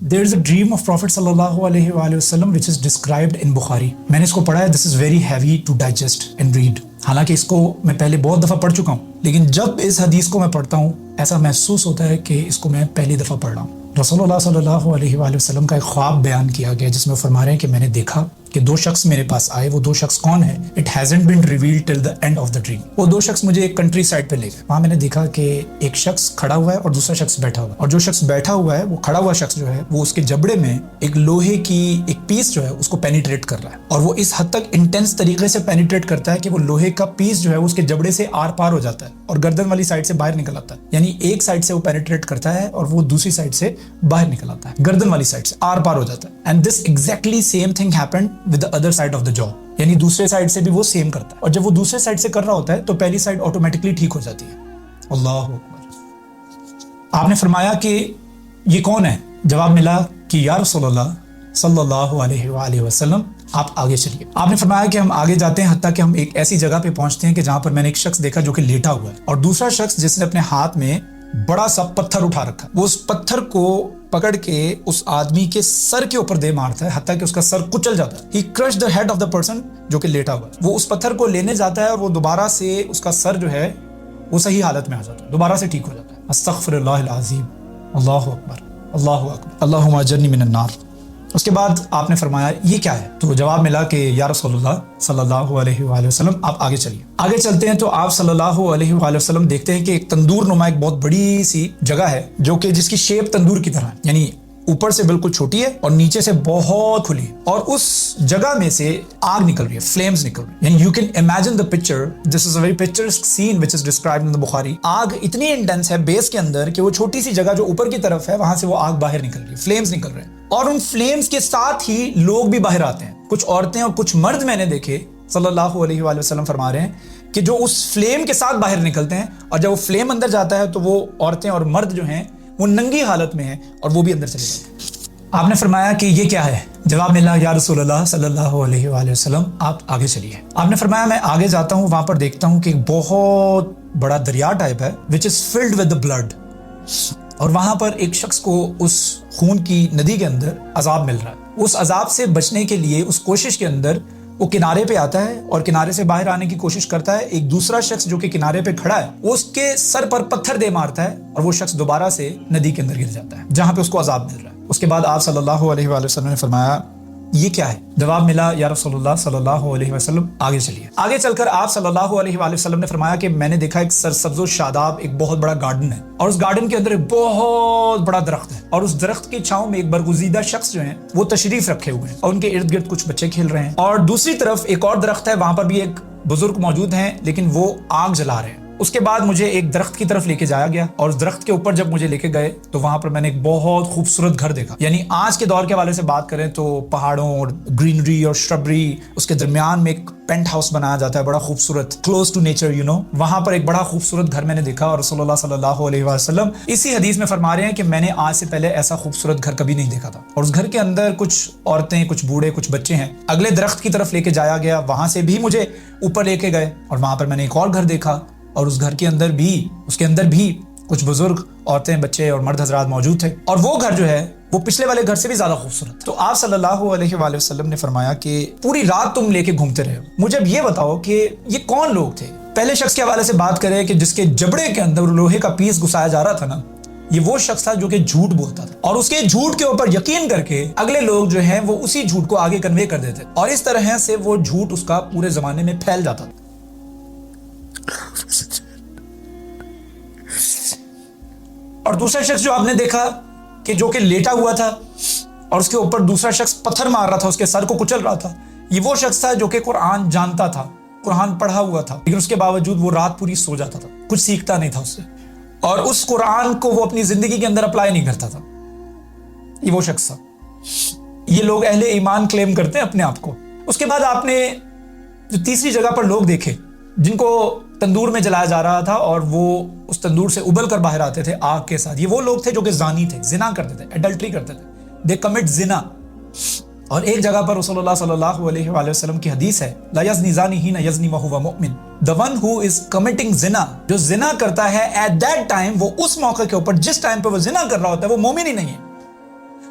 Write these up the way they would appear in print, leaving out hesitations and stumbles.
There is a dream of Prophet sallallahu alaihi wasallam which is described in Bukhari. मैंने इसको पढ़ा है. This is very heavy to digest and read. हालांकि इसको मैं पहले बहुत दफ़ा पढ़ चुका हूँ, लेकिन जब इस हदीस को मैं पढ़ता हूँ ऐसा महसूस होता है कि इसको मैं पहली दफ़ा पढ़ रहा हूँ. रसूलुल्लाह सल्लल्लाहु अलैहि वसल्लम का एक ख्वाब बयान किया गया जिसमें फरमा रहे हैं कि मैंने देखा कि दो शख्स मेरे पास आए. वो दो शख्स कौन है? It hasn't been revealed till the end of the dream. वो दो शख्स मुझे एक कंट्री साइड पे ले गए. वहाँ मैंने देखा कि एक शख्स खड़ा हुआ है और दूसरा शख्स बैठा हुआ है. और जो शख्स बैठा हुआ है, वो खड़ा हुआ शख्स जो है, वो उसके जबड़े में एक लोहे की एक पीस जो है उसको पेनिट्रेट कर रहा है. और वो इस हद तक इंटेंस तरीके से पेनिट्रेट करता है कि वो लोहे का पीस जो है उसके जबड़े से आर पार हो जाता है और गर्दन वाली साइड से बाहर निकल आता है. यानी एक साइड से वो पेनिट्रेट करता है और वो दूसरी साइड से बाहर निकल आता है, गर्दन वाली साइड से आर पार हो जाता है. And this exactly same thing happened with the other side of the jaw. यानी दूसरे साइड से भी वो सेम करता है. और जब वो दूसरे साइड से कर रहा होता है तो पहली साइड ऑटोमेटिकली ठीक हो जाती है. अल्लाह अकबर. आपने फरमाया कि ये कौन है? जवाब मिला कि या रसूलल्लाह सल्लल्लाहु अलैहि वसल्लम आप आगे चलिए. आपने फरमाया कि हम आगे जाते हैं हत्ता कि हम एक ऐसी जगह पे पहुंचते हैं कि जहां पर मैंने एक शख्स देखा जो कि लेटा हुआ है और दूसरा शख्स जिसने अपने हाथ में बड़ा सा पत्थर उठा रखा है. वो उस पत्थर को पकड़ के उस आदमी के सर के ऊपर दे मारता है हत्ता कि उसका सर कुचल जाता है. He crush the head of the person जो कि लेटा हुआ है. वो उस पत्थर को लेने जाता है और वो दोबारा से उसका सर जो है वो सही हालत में आ जाता है, दोबारा से ठीक हो जाता है. अस्तगफिरुल्लाह अज़ीम. अल्लाहु अकबर. अल्लाहु अकबर. अल्लाहुम्मा अजरनी मिनन नार. उसके बाद आपने फरमाया ये क्या है? तो जवाब मिला कि या रसूलुल्लाह सल्लल्लाहु अलैहि वसल्लम आप आगे चलिए. आगे चलते हैं तो आप सल्लल्लाहु अलैहि वसल्लम देखते हैं कि एक तंदूर नुमा एक बहुत बड़ी सी जगह है जो कि जिसकी शेप तंदूर की तरह है. यानी ऊपर से बिल्कुल छोटी है और नीचे से बहुत खुली है और उस जगह में से आग निकल रही है, फ्लेम्स निकल रही है. यानी you can imagine the picture. This is a very picturesque scene which is described in the Bukhari. आग इतनी इंटेंस है बेस के अंदर कि वो छोटी सी जगह जो ऊपर की तरफ है वहां से वो आग बाहर निकल रही है, फ्लेम्स निकल रहे हैं. और उन फ्लेम्स के साथ ही लोग भी बाहर आते हैं. कुछ औरतें और कुछ मर्द मैंने देखे. सल्लल्लाहु अलैहि वसल्लम फरमा रहे हैं कि जो उस फ्लेम के साथ बाहर निकलते हैं और जब वो फ्लेम अंदर जाता है तो वो औरतें और मर्द जो हैं वो नंगी हालत में हैं और वो भी अंदर चले जाते हैं. आपने फरमाया कि ये क्या है? जवाब मिला या रसूलुल्लाह सल्लल्लाहु अलैहि वसल्लम आप आगे चलिए. आपने फरमाया मैं आगे जाता हूँ, वहां पर देखता हूँ कि एक बहुत बड़ा दरिया टाइप है which is filled with the blood. और वहां पर एक शख्स को उस खून की नदी के अंदर अजाब मिल रहा है. उस अजाब से बचने के लिए उस कोशिश के अंदर वो किनारे पे आता है और किनारे से बाहर आने की कोशिश करता है. एक दूसरा शख्स जो कि किनारे पे खड़ा है वो उसके सर पर पत्थर दे मारता है और वो शख्स दोबारा से नदी के अंदर गिर जाता है जहां पे उसको अजाब मिल रहा है. उसके बाद आप सल्लल्लाहु अलैहि वसल्लम ने फरमाया ये क्या है? जवाब मिला या रसूलुल्लाह सल्लल्लाहु अलैहि वसल्लम आगे चलिए. आगे चलकर आप सल्लल्लाहु अलैहि वसल्लम ने फरमाया कि मैंने देखा एक सरसब्ज़ो शादाब एक बहुत बड़ा गार्डन है और उस गार्डन के अंदर एक बहुत बड़ा दरख्त है और उस दरख्त की छांव में एक बरगुज़ीदा शख्स जो हैं वो तशरीफ रखे हुए हैं और उनके इर्द गिर्द कुछ बच्चे खेल रहे हैं. और दूसरी तरफ एक और दरख्त है, वहां पर भी एक बुजुर्ग मौजूद हैं लेकिन वो आग जला रहे हैं. उसके बाद मुझे एक दरख्त की तरफ लेके जाया गया और उस दरख्त के ऊपर जब मुझे लेके गए तो वहां पर मैंने एक बहुत खूबसूरत घर देखा. यानी आज के दौर के हवाले से बात करें तो पहाड़ों और ग्रीनरी और श्रबरी उसके दरमियान में एक पेंट हाउस बनाया जाता है बड़ा खूबसूरत, close to nature you know. वहां पर एक बड़ा खूबसूरत घर मैंने देखा और रसूलुल्लाह सल्लल्लाहु अलैहि वसल्लम इसी हदीस में फरमा रहे हैं कि मैंने आज से पहले ऐसा खूबसूरत घर कभी नहीं देखा था. और उस घर के अंदर कुछ औरतें, कुछ बूढ़े, कुछ बच्चे हैं. अगले दरख्त की तरफ लेके जाया गया, वहां से भी मुझे ऊपर लेके गए और वहां पर मैंने एक और घर देखा और उस घर के अंदर भी उसके अंदर भी कुछ बुजुर्ग, औरतें, बच्चे और मर्द हजरात मौजूद थे. और वो घर जो है वो पिछले वाले घर से भी ज्यादा खूबसूरत. तो आप सल्लल्लाहु अलैहि वसल्लम ने फरमाया कि पूरी रात तुम लेके घूमते रहे हो, मुझे अब ये बताओ कि ये कौन लोग थे? पहले शख्स के हवाले से बात करें कि जिसके जबड़े के अंदर लोहे का पीस घुसाया जा रहा था ना, ये वो शख्स था जो कि झूठ बोलता था और उसके झूठ के ऊपर यकीन करके अगले लोग जो हैं वो उसी झूठ को आगे कन्वे कर देते और इस तरह से वो झूठ उसका पूरे जमाने में फैल जाता था. और दूसरा शख्स जो आपने देखा कि जो कि लेटा हुआ था और उसके ऊपर दूसरा शख्स पत्थर मार रहा था, उसके सर को कुचल रहा था, ये वो शख्स था जो कि कुरान जानता था, कुरान पढ़ा हुआ था, लेकिन उसके बावजूद वो रात पूरी सो जाता था, कुछ सीखता नहीं था उससे और उस कुरान को वो अपनी जिंदगी के अंदर अप्लाई नहीं करता था. ये वो शख्स था. ये लोग अहले ईमान क्लेम करते हैं अपने आप को. उसके बाद आपने जो तीसरी जगह पर लोग देखे जिनको तंदूर में जलाया जा रहा था और वो उस तंदूर से उबल कर बाहर आते थे आग के साथ. ये वो लोग थे जो कि ज़ानी थे, जिना करते थे, एडल्ट्री करते थे. दे कमिट जिना. और एक जगह पर रसूलुल्लाह सल्लल्लाहु अलैहि वसल्लम की हदीस है, ला यज़नी ज़ानी ही न यज़नी व हुवा मुमिन. The one who is committing जिना, जो जिना करता है एट दैट टाइम, वो उस मौके के ऊपर जिस टाइम पे वो जिना कर रहा होता है वो मोमिन ही नहीं है.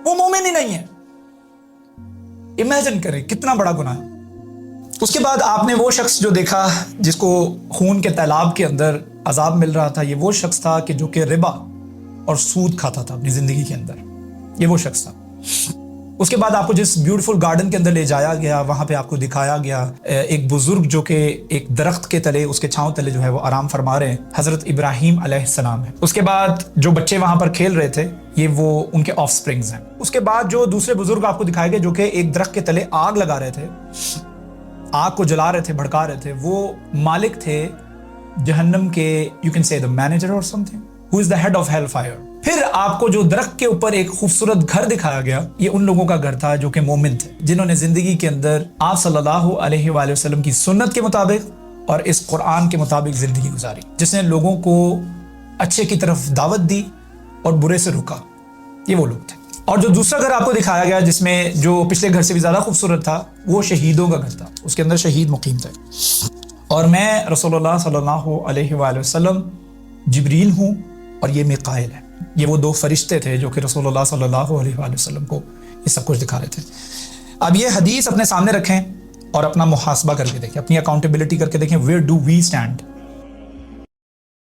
وہ مومن ہی نہیں ہے. امیجن کریں کتنا بڑا گناہ ہے. اس کے بعد آپ نے وہ شخص جو دیکھا جس کو خون کے تالاب کے اندر عذاب مل رہا تھا, یہ وہ شخص تھا کہ جو کہ ربا اور سود کھاتا تھا اپنی زندگی کے اندر. یہ وہ شخص تھا. اس کے بعد آپ کو جس بیوٹیفل گارڈن کے اندر لے جایا گیا, وہاں پہ آپ کو دکھایا گیا ایک بزرگ جو کہ ایک درخت کے تلے, اس کے چھاؤں تلے جو ہے وہ آرام فرما رہے ہیں, حضرت ابراہیم علیہ السلام ہے. اس کے بعد جو بچے وہاں پر کھیل رہے تھے یہ وہ ان کے آف سپرنگز ہیں. اس کے بعد جو دوسرے بزرگ آپ کو دکھائے گئے جو کہ ایک درخت کے تلے آگ لگا رہے تھے, آگ کو جلا رہے تھے, بھڑکا رہے تھے, وہ مالک تھے جہنم کے, you can say the manager or something, who is the head of hell fire. پھر آپ کو جو درخت کے اوپر ایک خوبصورت گھر دکھایا گیا, یہ ان لوگوں کا گھر تھا جو کہ مومن تھے, جنہوں نے زندگی کے اندر آپ صلی اللہ علیہ وآلہ وسلم کی سنت کے مطابق اور اس قرآن کے مطابق زندگی گزاری, جس نے لوگوں کو اچھے کی طرف دعوت دی اور برے سے روکا. یہ وہ لوگ تھے. اور جو دوسرا گھر آپ کو دکھایا گیا جس میں جو پچھلے گھر سے بھی زیادہ خوبصورت تھا, وہ شہیدوں کا گھر تھا. اس کے اندر شہید مقیم تھے. اور میں رسول اللہ صلی اللہ علیہ وآلہ وسلم جبریل ہوں اور یہ میکائیل ہے. یہ وہ دو فرشتے تھے جو کہ رسول اللہ صلی اللہ علیہ وآلہ وسلم کو یہ سب کچھ دکھا رہے تھے. اب یہ حدیث اپنے سامنے رکھیں اور اپنا محاسبہ کر کے دیکھیں, اپنی اکاؤنٹیبلٹی کر کے دیکھیں, ویئر ڈو وی اسٹینڈ.